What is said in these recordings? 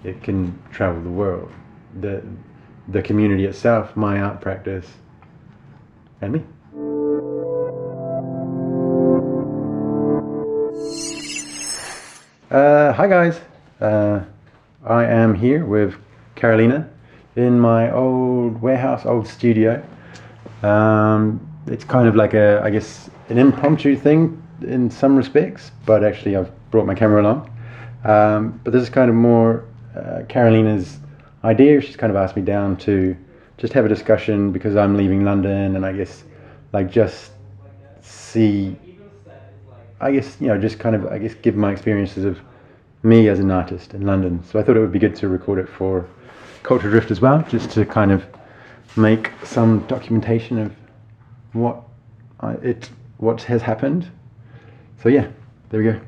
it can travel the world. The community itself, my art practice, and me. Hi guys, I am here with Carolina in my old warehouse, old studio. It's kind of like I guess, an impromptu thing in some respects, but actually I've brought my camera along. But this is kind of more Carolina's idea. She's kind of asked me down to just have a discussion because I'm leaving London, and I guess like just see, I guess, just kind of, I guess, give my experiences of me as an artist in London. So I thought it would be good to record it for Culture Drift as well, just to kind of make some documentation of what has happened. So yeah, there we go.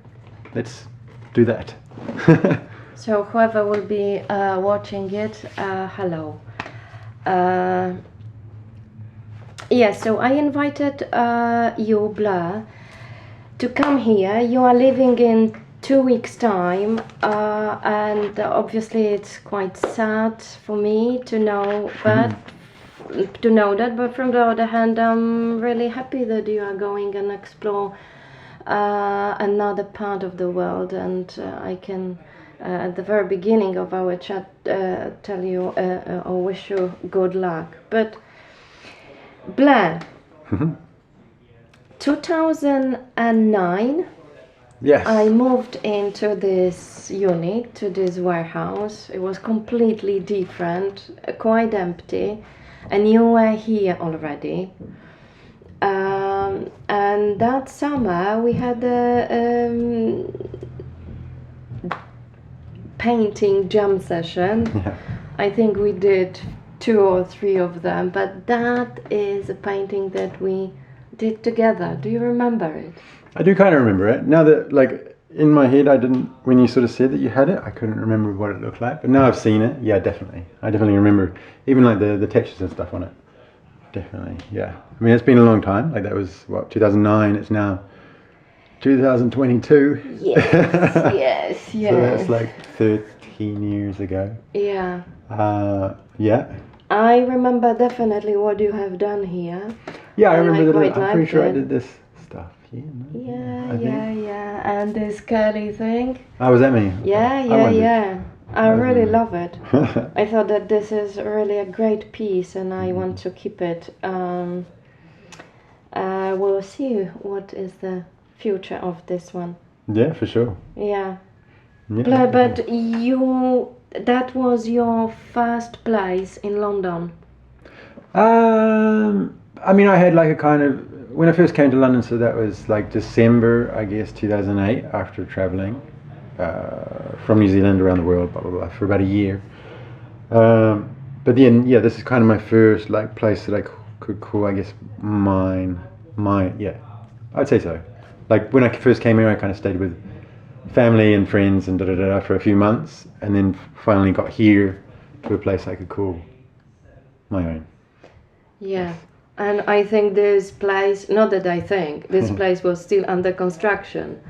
Let's do that. So whoever will be watching it, hello. So I invited you, Blur, to come here. You are leaving in 2 weeks' time, and obviously it's quite sad for me to know, but but from the other hand, I'm really happy that you are going and explore another part of the world, and I can at the very beginning of our chat tell you or wish you good luck. But Blair, 2009, Yes. I moved into this unit, to this warehouse. It was completely different, quite empty, and you were here already. And that summer we had a painting jam session. Yeah. I think we did 2 or 3 of them, but that is a painting that we did together. Do you remember it? I do kind of remember it. Now that, like, in my head, I didn't, when you sort of said that you had it, I couldn't remember what it looked like. But now I've seen it, yeah, definitely. I definitely remember, even like the textures and stuff on it. Definitely, yeah. I mean, it's been a long time. Like, that was, 2009, it's now 2022. Yes, yes. So that's like 13 years ago. Yeah. Yeah. I remember definitely what you have done here. Yeah, I And remember I that. quite I'm pretty sure I liked it. did this stuff. Yeah, no? I think. Yeah. And this curly thing. Oh, was that me? Yeah. I That was really me. love it. I thought that this is really a great piece, and I want to keep it. We'll see what is the future of this one. Yeah, for sure. Yeah. Yeah. But that was your first place in London. I mean, I had like a kind of, when I first came to London, so that was like December, I guess, 2008, after traveling from New Zealand around the world, blah, blah, blah, for about a year. But then, yeah, this is kind of my first like place that I could call, I guess, yeah, I'd say so. Like when I first came here, I kind of stayed with family and friends and for a few months, and then finally got here to a place I could call my own. Yeah. And I think this place, not that I think, this place was still under construction.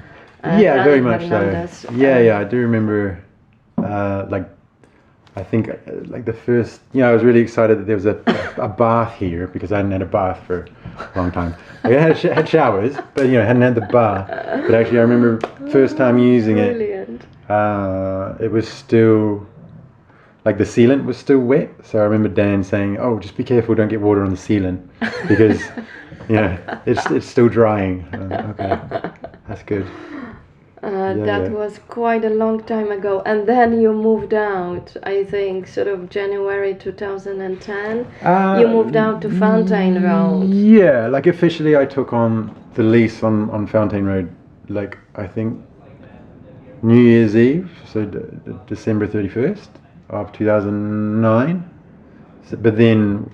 Yeah, very much Hernandez, so. Yeah, I do remember, like, I think, like the first, I was really excited that there was a bath here because I hadn't had a bath for a long time. Like, I had showers, but, hadn't had the bath. But actually, I remember first time using Brilliant. it was still, like the sealant was still wet. So I remember Dan saying, "Oh, just be careful, don't get water on the sealant because, it's still drying." Okay, that's good. That was quite a long time ago. And then you moved out, I think, sort of January 2010. You moved out to Fountain Road. Yeah, like officially I took on the lease on Fountain Road, like I think New Year's Eve, so December 31st of 2009. So, but then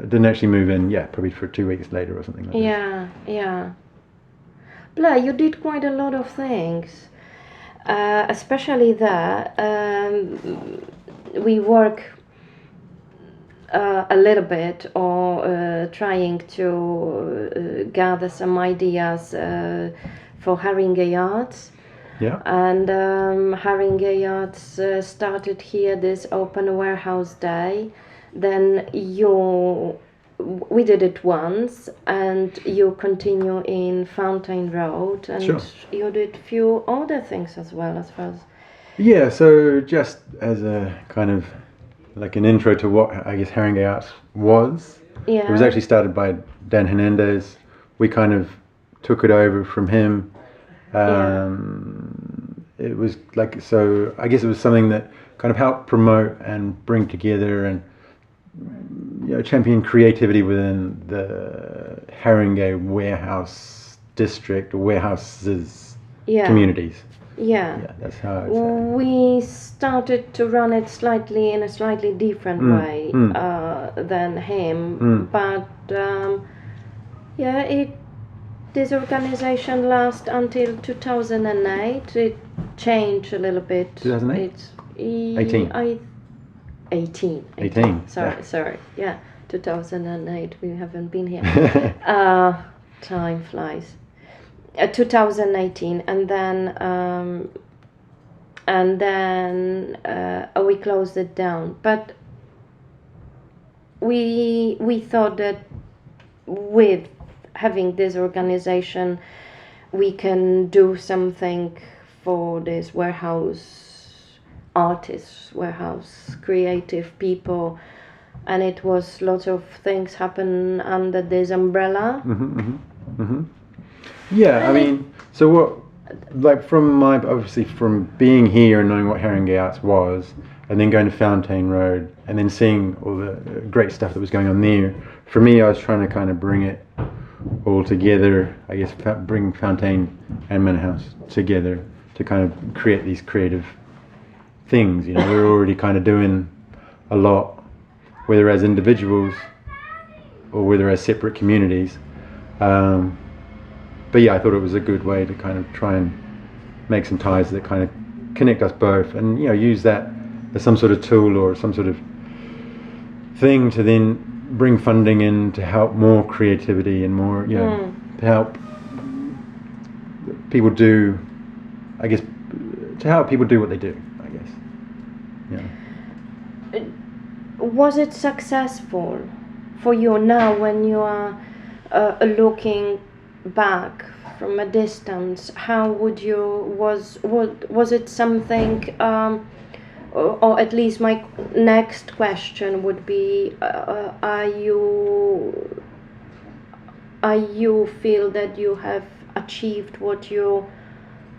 didn't actually move in, probably for 2 weeks later or something like that. Yeah. Blair, you did quite a lot of things, especially there. We work a little bit, or trying to gather some ideas for Haringey Arts. Yeah. And Haringey Arts started here this open warehouse day. Then we did it once, and you continue in Fountain Road, and Sure. you did few other things as well, as far as. Yeah, so just as a kind of like an intro to what I guess Haringey Arts was, Yeah. it was actually started by Dan Hernandez. We kind of took it over from him. It was like, so I guess it was something that kind of helped promote and bring together and champion creativity within the Haringey warehouse district or warehouses communities. Yeah. Yeah, that's how I'd say. We started to run it in a slightly different way than him, but this organization lasts until 2008. It changed a little bit. 2008? It's 18. 18. Sorry. Yeah, 2008. We haven't been here. Time flies. 2018, and then we closed it down. But we thought that with having this organization, we can do something for this warehouse artists, warehouse creative people, and it was lots of things happen under this umbrella. Yeah, I mean, so what, like obviously from being here and knowing what Haringey Arts was, and then going to Fountain Road, and then seeing all the great stuff that was going on there, for me, I was trying to kind of bring it all together, I guess, bring Fountain and Manor House together to kind of create these creative things. We were already kind of doing a lot, whether as individuals or whether as separate communities. But yeah, I thought it was a good way to kind of try and make some ties that kind of connect us both, and use that as some sort of tool or some sort of thing to then bring funding in to help more creativity and more, to help people do, I guess, to help people do what they do, I guess. Yeah. Was it successful for you now when you are looking back from a distance? How would you was it something, or at least my next question would be, are you feel that you have achieved what you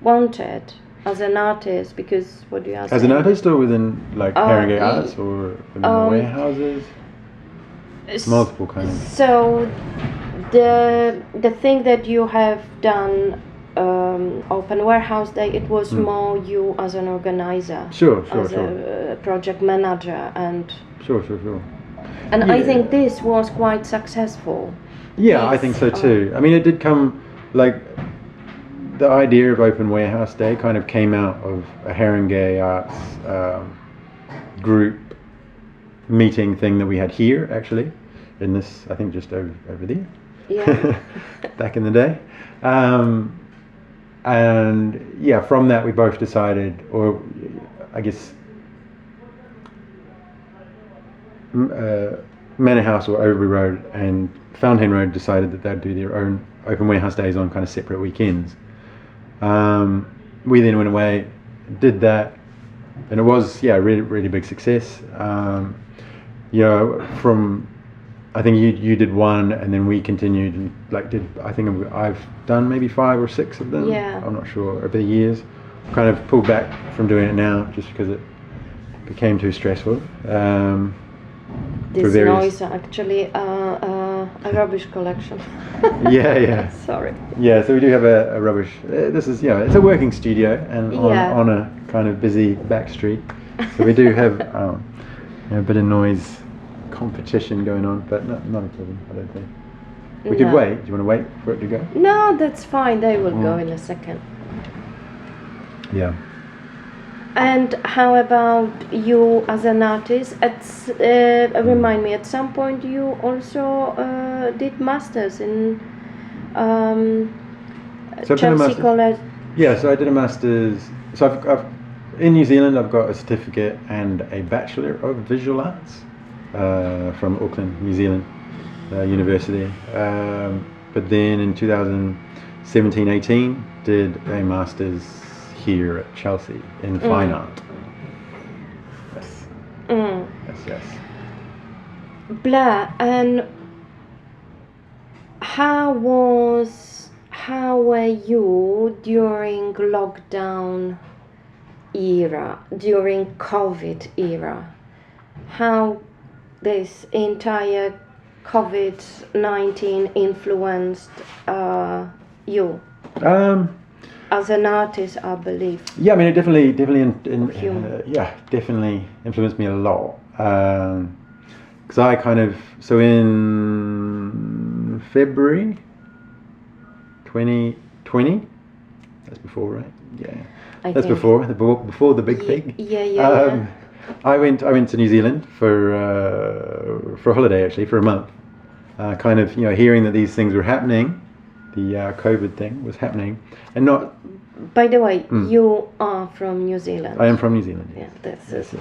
wanted as an artist? Because what do you ask? As an artist, or within like Haringey Arts, or within the warehouses? Multiple kind of. So the thing that you have done, Open Warehouse Day, it was more you as an organizer, sure, as a project manager, and sure. And I think this was quite successful. Yeah, I think so too. I mean, it did come, like, the idea of Open Warehouse Day kind of came out of a Haringey Arts group meeting thing that we had here, actually, in this, I think, just over there. Yeah. Back in the day. And yeah, from that we both decided, or I guess Manor House or Overbury Road and Fountain Road decided that they'd do their own Open Warehouse Days on kind of separate weekends. We then went away, did that, and it was really, really big success. From, I think you did one, and then we continued and I've done maybe 5 or 6 of them. Yeah. I'm not sure, over the years. Kind of pulled back from doing it now just because it became too stressful. This noise actually a rubbish collection. Yeah. Sorry. Yeah, so we do have a rubbish. This is it's a working studio and on a kind of busy back street. So we do have a bit of noise competition going on, but not a problem, I don't think. We could wait. Do you want to wait for it to go? No, that's fine. They will go in a second. Yeah. And how about you as an artist? Remind me, at some point you also did masters in Chelsea College. Yeah, so I did a master's. So I've in New Zealand, I've got a certificate and a Bachelor of Visual Arts from Auckland, New Zealand University. But then in 2017-18, did a master's here at Chelsea in fine art. Yes. Yes. Blah, and how were you during lockdown era, during COVID era? How this entire COVID-19 influenced you as an artist, I believe? Yeah, I mean, it definitely influenced me a lot. Because I kind of, so in February 2020, that's before, right? Yeah, that's before the big pig. Yeah. I went to New Zealand for a holiday, actually, for a month. Kind of, hearing that these things were happening, the COVID thing was happening, and not. By the way, you are from New Zealand. I am from New Zealand. Yeah, Yes.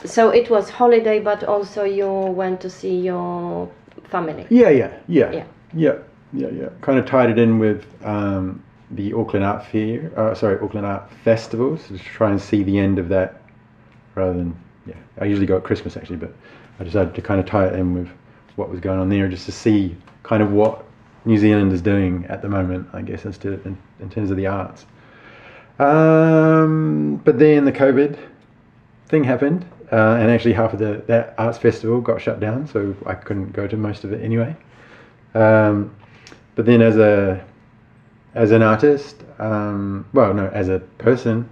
So it was holiday, but also you went to see your family. Yeah. Kind of tied it in with the Auckland Art Festival, so to try and see the end of that, rather than I usually go at Christmas actually, but I decided to kind of tie it in with what was going on there, just to see kind of what New Zealand is doing at the moment, I guess, in terms of the arts. But then the COVID thing happened, and actually half of that arts festival got shut down, so I couldn't go to most of it anyway. But then as an artist, as a person,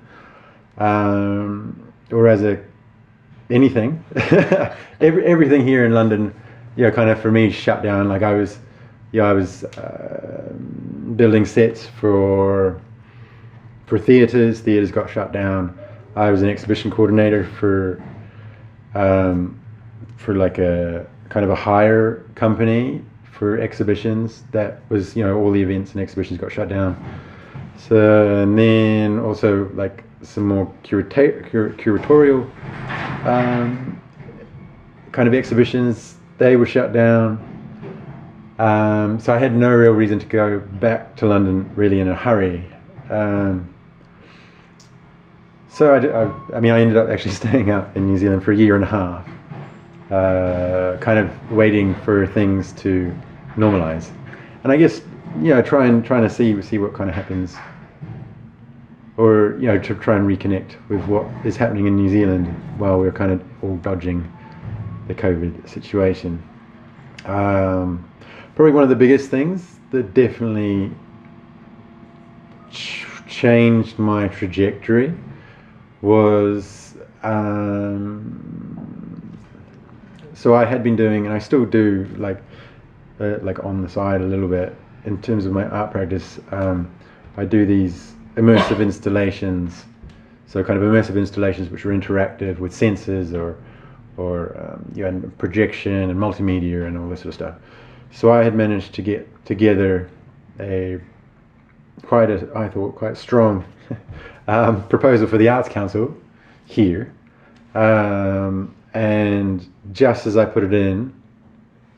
or as anything, everything here in London, kind of for me shut down. Like I was building sets for theatres. Theatres got shut down. I was an exhibition coordinator for like a kind of a hire company for exhibitions. That was, all the events and exhibitions got shut down. So, and then also like some more curatorial kind of exhibitions, they were shut down. So I had no real reason to go back to London really in a hurry. So I ended up actually staying up in New Zealand for a year and a half, kind of waiting for things to normalize, and I guess trying to see what kind of happens, or to try and reconnect with what is happening in New Zealand while we're kind of all dodging the COVID situation. Probably one of the biggest things that definitely changed my trajectory was, so I had been doing, and I still do, like on the side a little bit in terms of my art practice. I do these immersive installations, so kind of immersive installations which are interactive with sensors and projection and multimedia and all this sort of stuff. So I had managed to get together I thought quite strong proposal for the Arts Council here, and just as I put it in,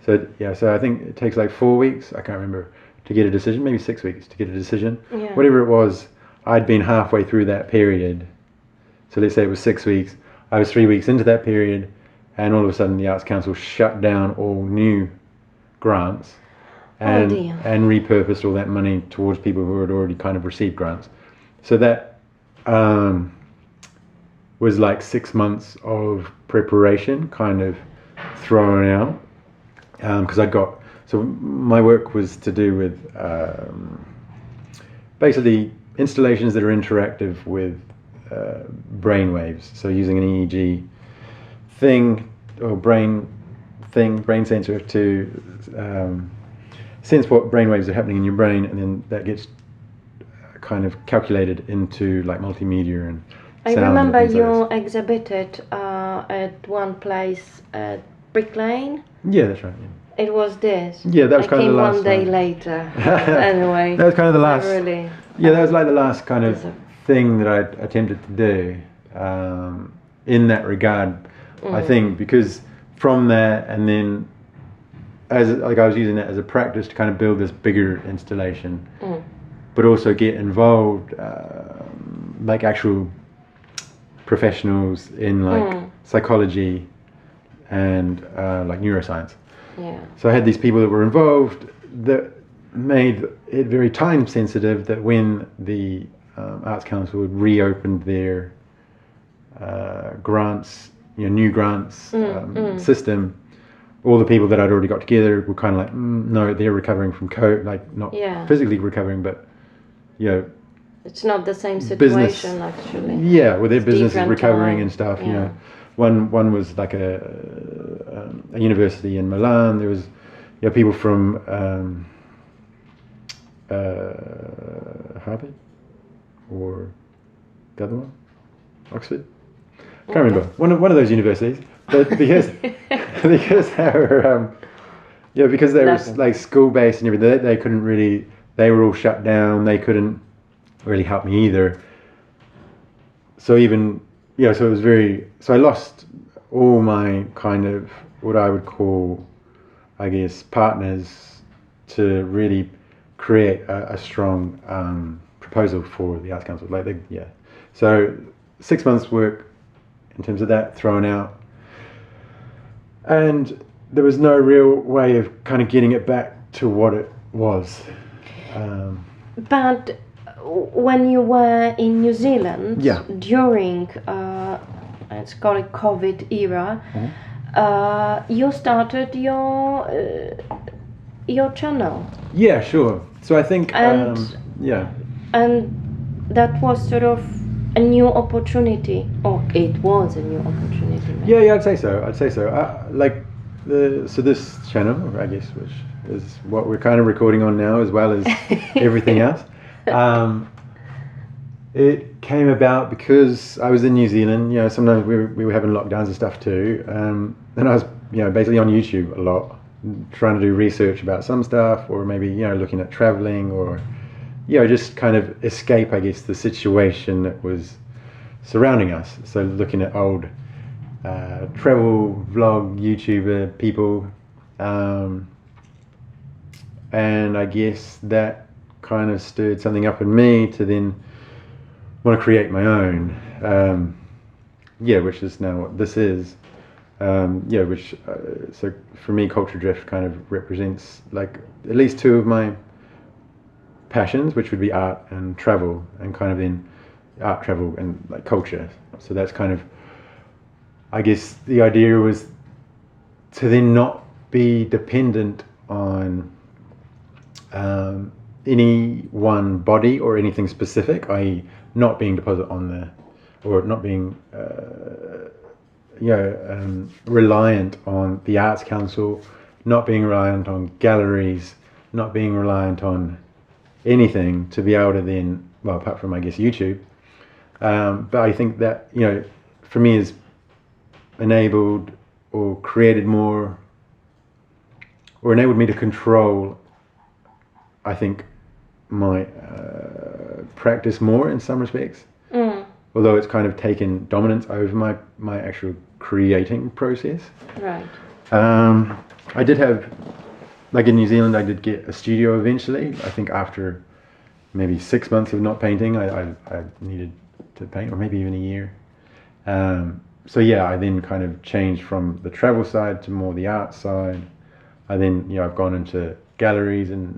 so I think it takes like 4 weeks, I can't remember, to get a decision, maybe 6 weeks to get a decision. Whatever it was, I'd been halfway through that period. So let's say it was 6 weeks. I was 3 weeks into that period, and all of a sudden the Arts Council shut down all new grants and repurposed all that money towards people who had already kind of received grants. So that was like 6 months of preparation kind of thrown out, because my work was to do with basically installations that are interactive with brain waves. So using an EEG thing or brain sensor to sense what brain waves are happening in your brain, and then that gets kind of calculated into like multimedia and sound. I remember you exhibited at one place at Brick Lane. Yeah, that's right. Yeah. It was this. Yeah, that was kind of the last one day later. Anyway. That was kind of the last. Yeah, that was like the last kind of Is it- thing that I attempted to do in that regard. I think because from that, and then as like I was using that as a practice to kind of build this bigger installation, but also get involved like actual professionals in like psychology and like neuroscience. Yeah. So I had these people that were involved that made it very time sensitive that when the Arts Council had reopened their grants, new grants system, all the people that I'd already got together were kind of like, no, they're recovering from COVID, like not physically recovering, but it's not the same business, situation actually. yeah, well, their It's business is different recovering time. and stuff. Yeah. One was like a university in Milan. There was people from Harvard or the other one, Oxford. Can't remember. One of those universities. But because because they were because they were like school based and everything, they couldn't really. They were all shut down. They couldn't really help me either. So even so it was very. So I lost all my kind of what I would call, I guess, partners to really create a strong proposal for the Arts Council. So 6 months work in terms of that thrown out, and there was no real way of kind of getting it back to what it was. But when you were in New Zealand during let's call it COVID era, you started your channel. Yeah, sure. So I think and that was sort of a new opportunity, or it was a new opportunity. Maybe. Yeah, I'd say so. So this channel, I guess, which is what we're kind of recording on now, as well as everything else. It came about because I was in New Zealand. Sometimes we were having lockdowns and stuff too, and I was basically on YouTube a lot, trying to do research about some stuff, or maybe looking at traveling, or just kind of escape, I guess, the situation that was surrounding us. So looking at old travel vlog YouTuber people, and I guess that kind of stirred something up in me to then want to create my own, which is now what this is. So for me, Culture Drift kind of represents like at least two of my passions, which would be art and travel, and kind of in art, travel, and like culture. So that's kind of, I guess the idea was to then not be dependent on any one body or anything specific, i.e. not being deposit on or not being reliant on the Arts Council, not being reliant on galleries, not being reliant on anything to be able to then, well, apart from I guess YouTube, but I think that for me has enabled or created more, or enabled me to control, I think, my practice more in some respects. Although it's kind of taken dominance over my actual creating process. Right. I did have, like in New Zealand, I did get a studio eventually. I think after maybe 6 months of not painting, I needed to paint, or maybe even a year. So I then kind of changed from the travel side to more the art side. I then, I've gone into galleries and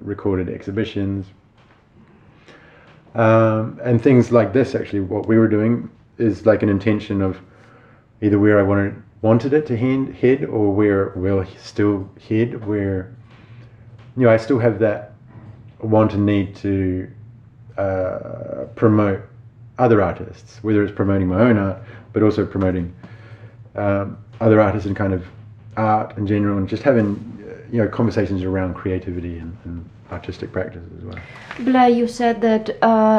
recorded exhibitions. And things like this, actually, what we were doing is like an intention of either where I wanted it to head, or where we'll still head, where, I still have that want and need to promote other artists, whether it's promoting my own art, but also promoting other artists and kind of art in general, and just having, conversations around creativity and artistic practices as well. Blair, you said that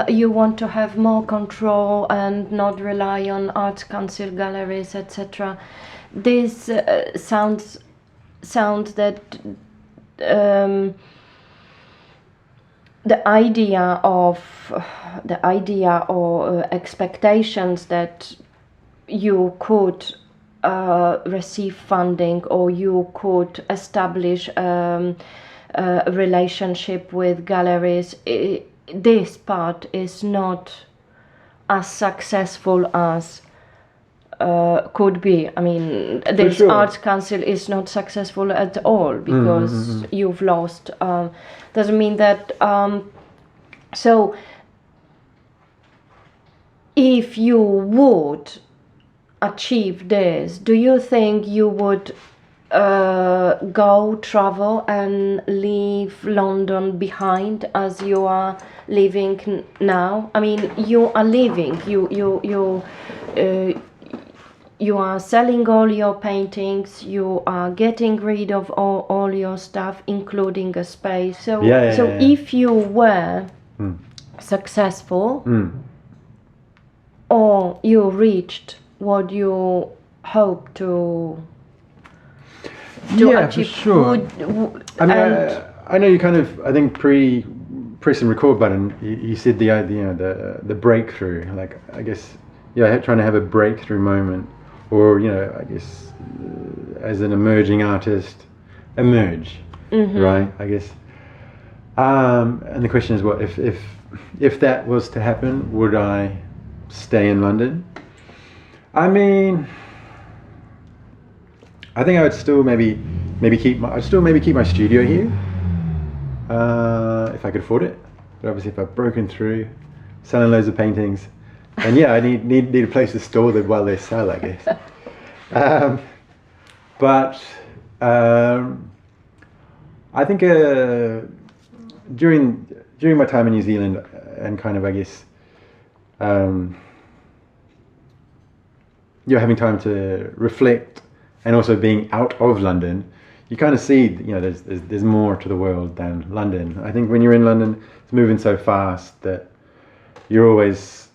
you want to have more control and not rely on arts council, galleries, etc. This sounds that the idea or expectations that you could receive funding or you could establish a relationship with galleries, this part is not as successful as could be. I mean, this sure. Arts Council is not successful at all because you've lost. Doesn't mean that. So, if you would achieve this, do you think you would go travel and leave London behind as you are living now? I mean, you are leaving. You are selling all your paintings, you are getting rid of all your stuff, including a space. So, if you were successful or you reached what you hope to achieve, for sure. I mean, I know you kind of, I think press and record button, you said the idea, the breakthrough, like, I guess, trying to have a breakthrough moment. Or, I guess, as an emerging artist, emerge, right? I guess. And the question is, what if that was to happen? Would I stay in London? I mean, I think I would still maybe keep my studio here, if I could afford it. But obviously, if I've broken through, selling loads of paintings. And I need a place to store them while they sell, I guess. But I think during my time in New Zealand and kind of, I guess, having time to reflect and also being out of London, you kind of see, there's more to the world than London. I think when you're in London, it's moving so fast that you're always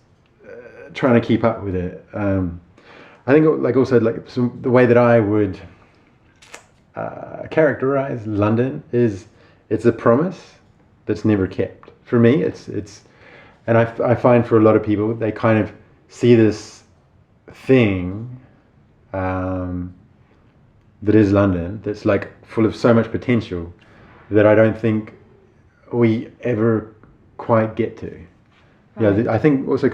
trying to keep up with it. I think the way that I would characterize London is it's a promise that's never kept. For me, it's and I find for a lot of people, they kind of see this thing that is London, that's like full of so much potential that I don't think we ever quite get to. Right. I think also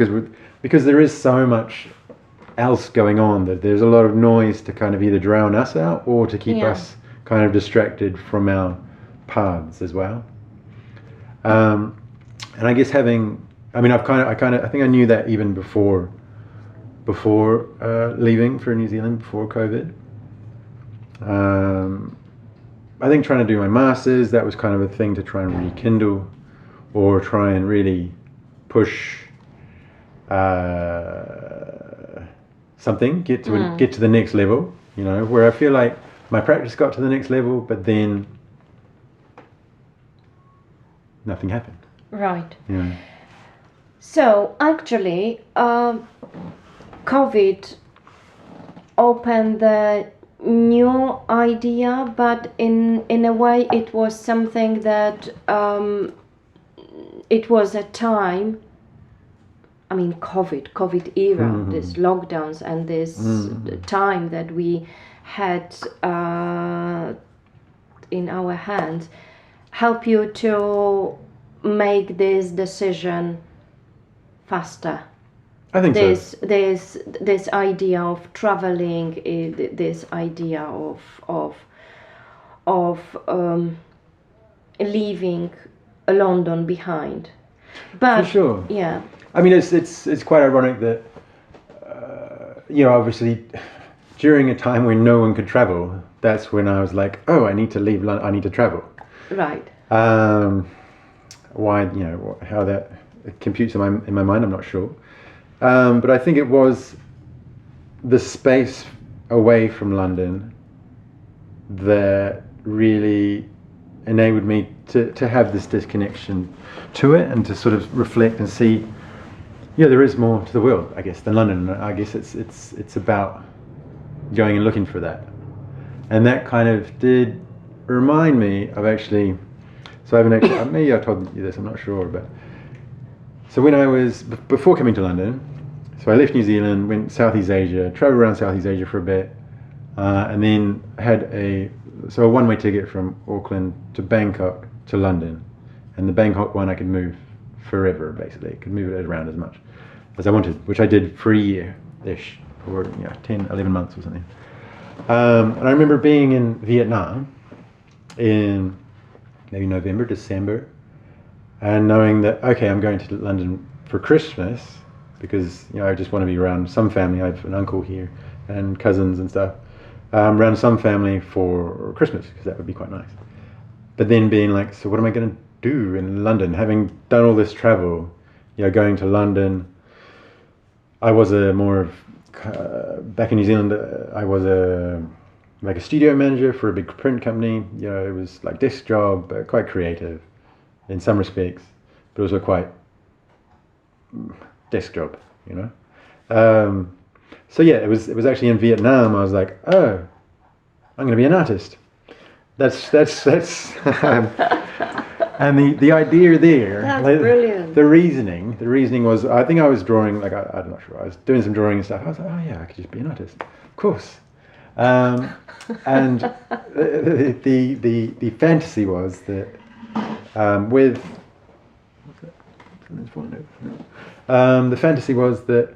because there is so much else going on that there's a lot of noise to kind of either drown us out or to keep us kind of distracted from our paths as well. And I guess I think I knew that even before leaving for New Zealand, before COVID. I think trying to do my masters, that was kind of a thing to try and rekindle or try and really push something, get to the next level, where I feel like my practice got to the next level, but then nothing happened. Right. Yeah. So actually, COVID opened the new idea, but in a way it was something that it was a time. I mean, COVID era, this lockdowns and this time that we had in our hands, help you to make this decision faster. I think so. This idea of traveling, this idea of leaving London behind. But for sure. Yeah. I mean, it's quite ironic that obviously during a time when no one could travel, that's when I was like, oh, I need to leave London. I need to travel. Right. Why? How that computes in my mind, I'm not sure. But I think it was the space away from London that really enabled me to have this disconnection to it and to sort of reflect and see, there is more to the world, I guess, than London. I guess it's about going and looking for that. And that kind of did remind me of actually, So I haven't actually, maybe I told you this, I'm not sure, but so when I was, before coming to London, so I left New Zealand, went Southeast Asia, traveled around Southeast Asia for a bit, and then had a one-way ticket from Auckland to Bangkok to London. And the Bangkok one I could move forever, basically. I could move it around as much as I wanted, which I did for a year-ish, or 10, 11 months or something. And I remember being in Vietnam in maybe November, December, and knowing that, okay, I'm going to London for Christmas because, I just want to be around some family. I have an uncle here and cousins and stuff. Around some family for Christmas because that would be quite nice. But then being like, so what am I going to do in London? Having done all this travel, going to London, I was back in New Zealand, I was like a studio manager for a big print company. It was like desk job, but quite creative in some respects, but also quite desk job, So yeah, it was actually in Vietnam. I was like, oh, I'm going to be an artist. That's and the idea there. That's brilliant. The reasoning was, I think I was drawing, like I'm not sure. I was doing some drawing and stuff. I was like, oh yeah, I could just be an artist, of course. And the fantasy was that the fantasy was that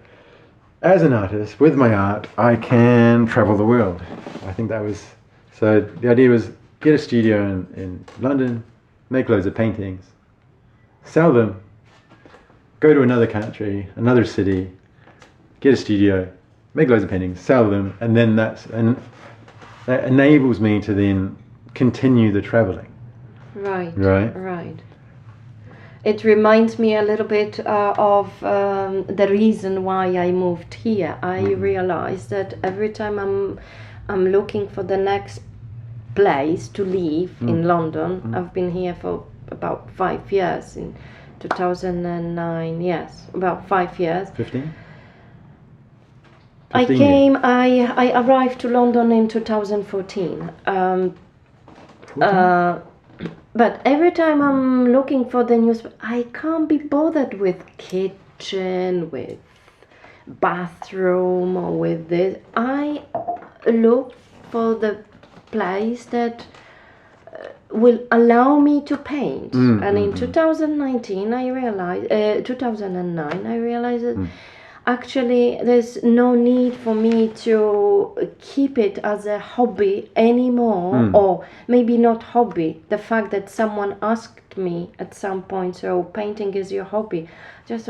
as an artist, with my art, I can travel the world. I think that was, so the idea was get a studio in London, make loads of paintings, sell them, go to another country, another city, get a studio, make loads of paintings, sell them, and then that enables me to then continue the traveling. Right. It reminds me a little bit of the reason why I moved here. I realized that every time I'm looking for the next place to live in London. I've been here for about 5 years. In 2009, yes, about 5 years. 15? I arrived to London in 2014. But every time I'm looking for the news, I can't be bothered with kitchen, with bathroom, or with this. I look for the place that will allow me to paint. And in 2009, I realized that actually there's no need for me to keep it as a hobby anymore, or maybe not hobby. The fact that someone asked me at some point, so painting is your hobby, just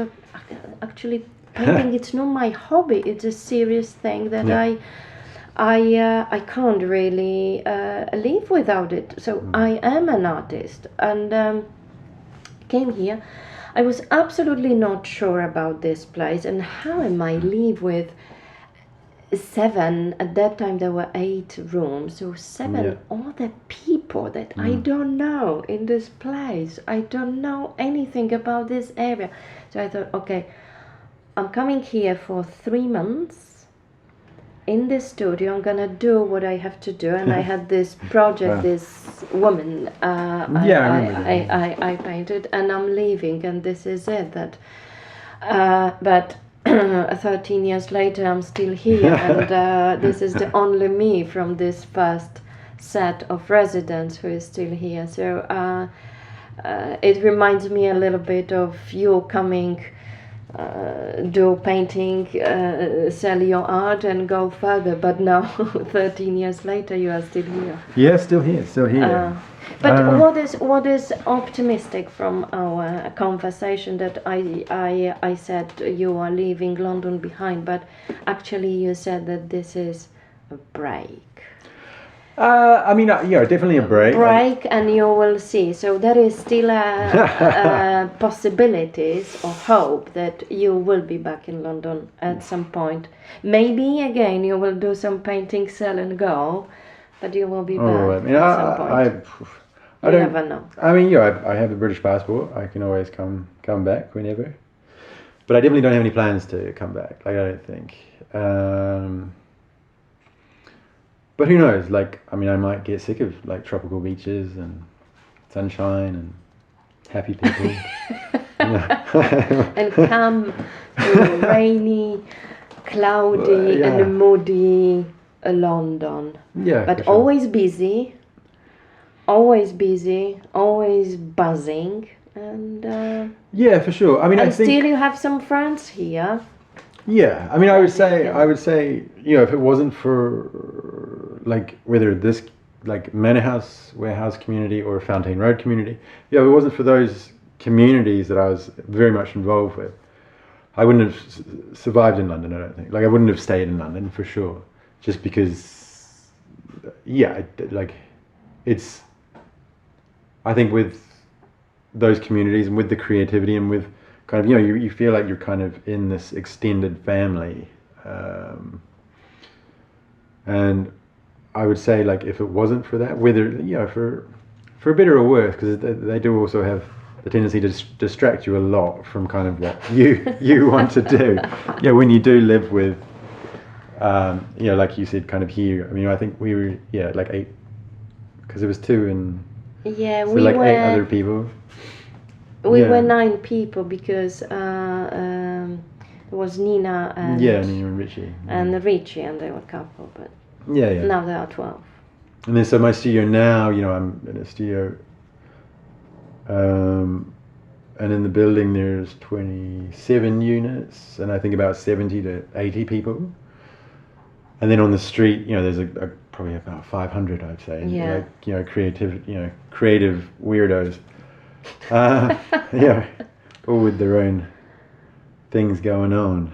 actually painting it's not my hobby. It's a serious thing that I can't really live without it. So I am an artist, and came here. I was absolutely not sure about this place, and how am I live with 7, at that time there were 8 rooms, so 7 other people that I don't know in this place. I don't know anything about this area. So I thought, okay, I'm coming here for 3 months in this studio. I'm gonna do what I have to do, and I had this project, this woman I painted, and I'm leaving, and this is it. That, but 13 years later, I'm still here, and this is the only me from this first set of residents who is still here. So it reminds me a little bit of you coming. Do painting, sell your art, and go further. But now, 13 years later, you are still here. Yeah, still here. But what is optimistic from our conversation that I said you are leaving London behind, but actually you said that this is a break. Definitely a break. And you will see. So there is still a possibilities or hope that you will be back in London at some point. Maybe again you will do some painting, sell and go, but you will be back at some point. I you don't never know. I have a British passport. I can always come back whenever. But I definitely don't have any plans to come back. I don't think. But who knows? I might get sick of tropical beaches and sunshine and happy people. And come to rainy, cloudy, Yeah. and moody London. Yeah, But for sure. always busy, always buzzing, and Yeah, for sure. I mean, I and think. still you have some friends here. Yeah, I mean, I Yeah. would say, if it wasn't for like whether this like Manor House warehouse community or Fountain Road community, if it wasn't for those communities that I was very much involved with, I wouldn't have survived in London. I don't think. Like, I wouldn't have stayed in London for sure, just because. Yeah, it's. I think with those communities and with the creativity and with kind of, you feel like you're kind of in this extended family, and I would say, like, if it wasn't for that, whether for better or worse, because they do also have the tendency to distract you a lot from kind of what you want to do. Yeah, when you do live with, like you said, kind of here. I mean, I think we were like 8, because it was 2 and Yeah, so we like were 8 other people. we Yeah. were 9 people because there was Nina and Yeah, Nina and Richie. and Richie, and they were a couple, but Yeah. now there are 12. And then so my studio now, I'm in a studio, and in the building there's 27 units, and I think about 70 to 80 people. And then on the street, there's probably about 500, I'd say. And Yeah. creative weirdos. All with their own things going on.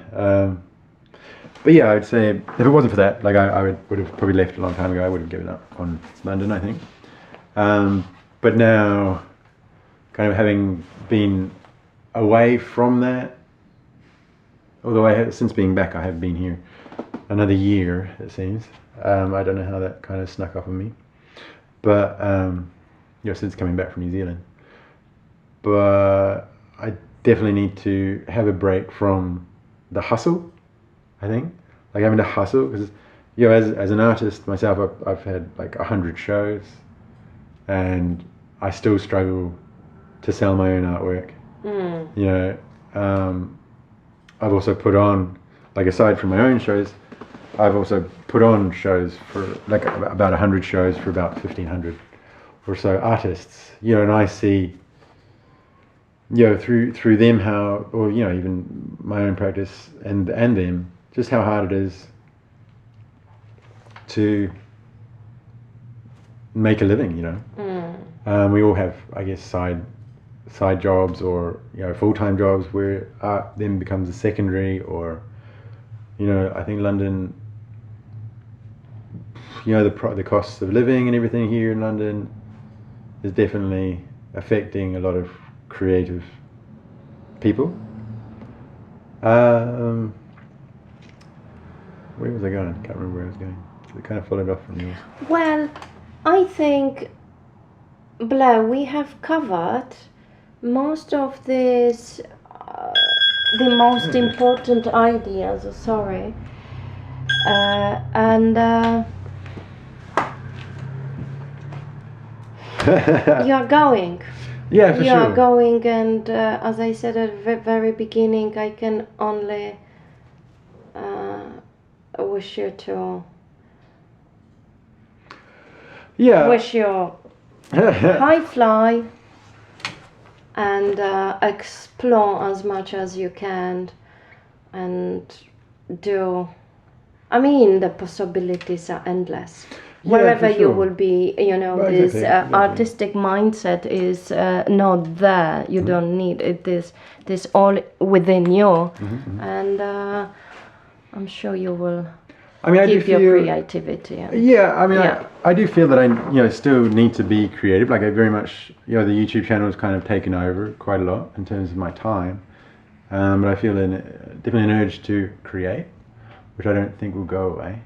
But yeah, I'd say if it wasn't for that, like I would have probably left a long time ago. I would have given up on London, I think. But now, kind of having been away from that, although since being back, I have been here another year, it seems. I don't know how that kind of snuck up on me, but since coming back from New Zealand. But I definitely need to have a break from the hustle. I think, like, having to hustle, because as an artist myself, I've had like 100 shows, and I still struggle to sell my own artwork. I've also put on, like, aside from my own shows, I've also put on shows for like about 100 shows for about 1,500 or so artists. And I see, through them how, or even my own practice and them, just how hard it is to make a living. We all have, I guess, side jobs, or full-time jobs where art then becomes a secondary, or I think London, the costs of living and everything here in London is definitely affecting a lot of creative people. Where was I going? Can't remember where I was going. It kind of followed off from yours. Well, I think, Blair, we have covered most of this, the most important ideas. Sorry, and you are going. Yeah, for You sure. are going, and as I said at the very beginning, I can only wish you to wish you high fly and explore as much as you can, and do. I mean, the possibilities are endless. Yeah, Wherever for you sure. will be, Well, this exactly. artistic mindset is not there. You don't need it. This all within you, and I'm sure you will I mean, I do keep your feel. creativity. Yeah, I mean, Yeah. I do feel that I still need to be creative. Like, I very much, the YouTube channel has kind of taken over quite a lot in terms of my time. But I feel definitely an urge to create, which I don't think will go away.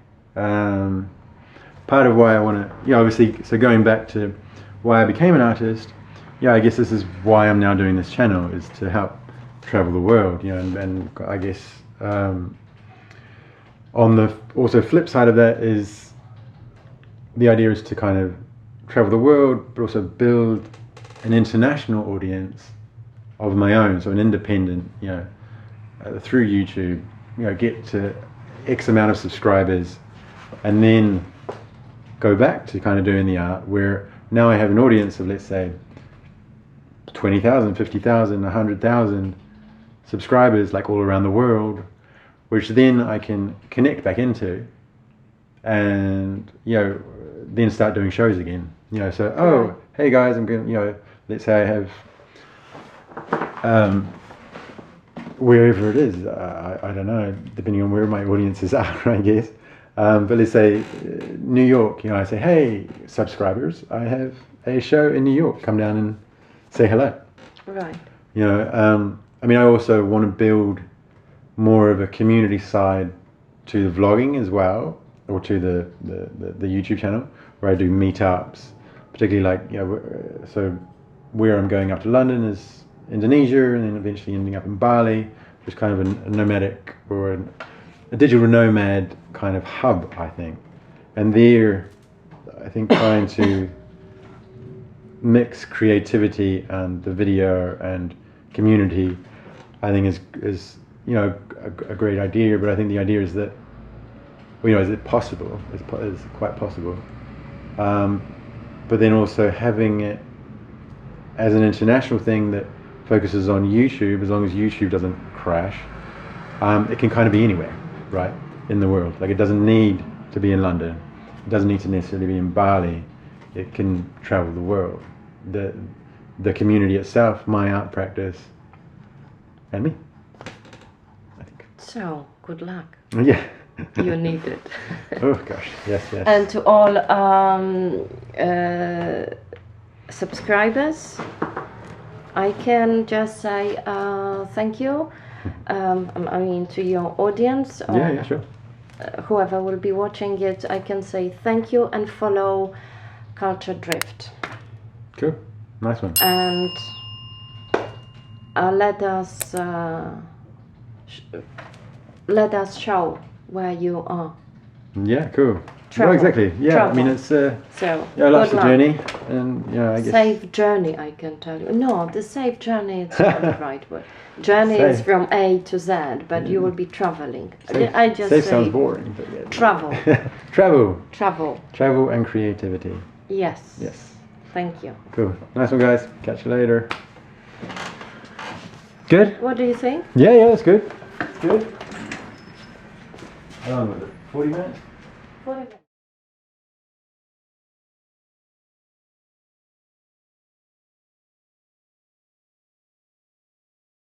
Part of why I want to, obviously, so going back to why I became an artist, I guess this is why I'm now doing this channel, is to help travel the world, and I guess on the also flip side of that is the idea is to kind of travel the world, but also build an international audience of my own, so an independent, through YouTube, get to X amount of subscribers, and then go back to kind of doing the art where now I have an audience of, let's say, 20,000, 50,000, 100,000 subscribers, like all around the world, which then I can connect back into, and then start doing shows again. So hey guys, I'm going. Let's say I have wherever it is. I don't know, depending on where my audiences are, I guess. But let's say New York. I say, hey subscribers, I have a show in New York. Come down and say hello. Right. I also want to build more of a community side to the vlogging as well, or to the YouTube channel, where I do meetups, particularly so where I'm going up to London is Indonesia, and then eventually ending up in Bali, which is kind of a nomadic or a digital nomad kind of hub, I think. And there, I think trying to mix creativity and the video and community, I think is a great idea. But I think the idea is that, is it possible? It's quite possible. But then also having it as an international thing that focuses on YouTube, as long as YouTube doesn't crash, it can kind of be anywhere, right, in the world. Like, it doesn't need to be in London. It doesn't need to necessarily be in Bali. It can travel the world. The community itself, my art practice, and me, I think. So, good luck. Yeah. You need it. Oh gosh, yes. And to all subscribers, I can just say thank you. To your audience, or yeah, sure. Whoever will be watching it, I can say thank you and follow Culture Drift. Cool, nice one. And let us show where you are. Yeah, cool. Travel. Well, exactly. Yeah, Travel. It's So life's a good luck. journey, and I guess Safe journey, I can tell you. No, the safe journey is not the right word. Journey is Safe. from A to Z, but you will be traveling. I just safe say sounds boring, but yeah. travel. Travel and creativity. Yes. Thank you. Cool. Nice one, guys. Catch you later. Good? What do you think? Yeah, it's good. It's good. 40 minutes? 40 minutes.